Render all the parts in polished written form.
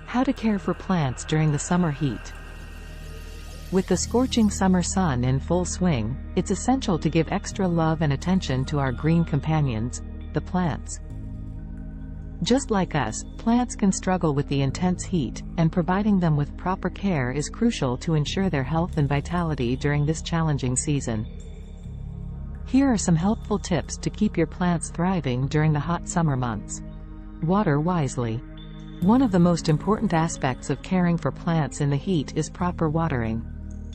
How to care for plants during the summer heat. With the scorching summer sun in full swing, it's essential to give extra love and attention to our green companions, the plants. Just like us, plants can struggle with the intense heat, and providing them with proper care is crucial to ensure their health and vitality during this challenging season. Here are some helpful tips to keep your plants thriving during the hot summer months. Water wisely. One of the most important aspects of caring for plants in the heat is proper watering.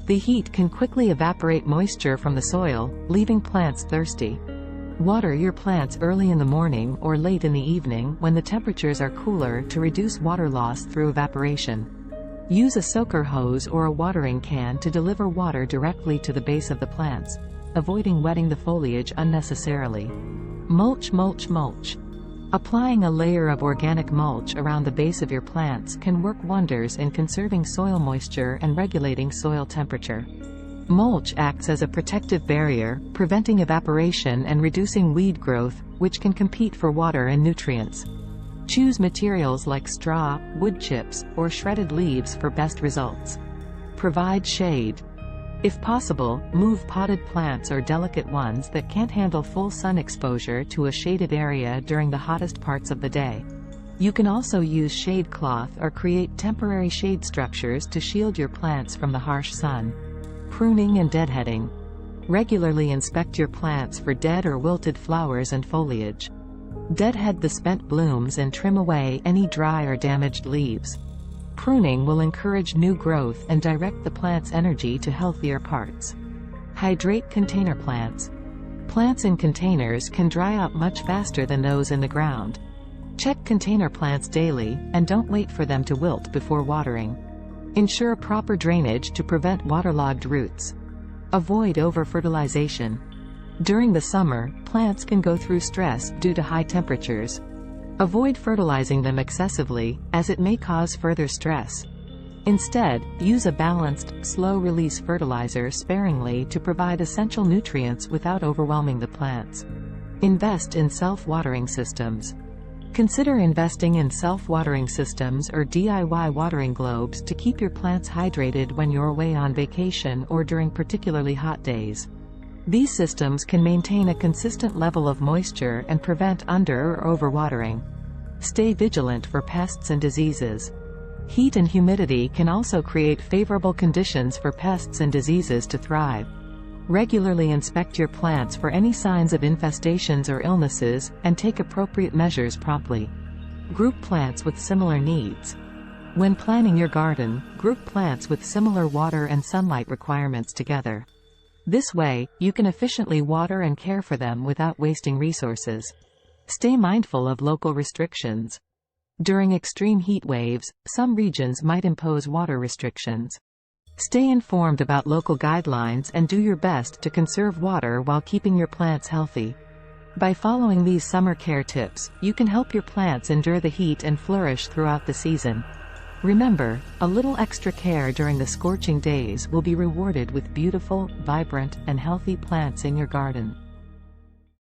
The heat can quickly evaporate moisture from the soil, leaving plants thirsty. Water your plants early in the morning or late in the evening when the temperatures are cooler to reduce water loss through evaporation. Use a soaker hose or a watering can to deliver water directly to the base of the plants, avoiding wetting the foliage unnecessarily. Mulch. Applying a layer of organic mulch around the base of your plants can work wonders in conserving soil moisture and regulating soil temperature. Mulch acts as a protective barrier, preventing evaporation and reducing weed growth, which can compete for water and nutrients. Choose materials like straw, wood chips, or shredded leaves for best results. Provide shade. If possible, move potted plants or delicate ones that can't handle full sun exposure to a shaded area during the hottest parts of the day. You can also use shade cloth or create temporary shade structures to shield your plants from the harsh sun. Pruning and deadheading. Regularly inspect your plants for dead or wilted flowers and foliage. Deadhead the spent blooms and trim away any dry or damaged leaves. Pruning will encourage new growth and direct the plant's energy to healthier parts. Hydrate container plants. Plants in containers can dry out much faster than those in the ground. Check container plants daily, and don't wait for them to wilt before watering. Ensure proper drainage to prevent waterlogged roots. Avoid over-fertilization. During the summer, plants can go through stress due to high temperatures. Avoid fertilizing them excessively, as it may cause further stress. Instead, use a balanced, slow-release fertilizer sparingly to provide essential nutrients without overwhelming the plants. Invest in self-watering systems. Consider investing in self-watering systems or DIY watering globes to keep your plants hydrated when you're away on vacation or during particularly hot days. These systems can maintain a consistent level of moisture and prevent under- or overwatering. Stay vigilant for pests and diseases. Heat and humidity can also create favorable conditions for pests and diseases to thrive. Regularly inspect your plants for any signs of infestations or illnesses, and take appropriate measures promptly. Group plants with similar needs. When planning your garden, group plants with similar water and sunlight requirements together. This way, you can efficiently water and care for them without wasting resources. Stay mindful of local restrictions. During extreme heat waves, some regions might impose water restrictions. Stay informed about local guidelines and do your best to conserve water while keeping your plants healthy. By following these summer care tips, you can help your plants endure the heat and flourish throughout the season. Remember, a little extra care during the scorching days will be rewarded with beautiful, vibrant, and healthy plants in your garden.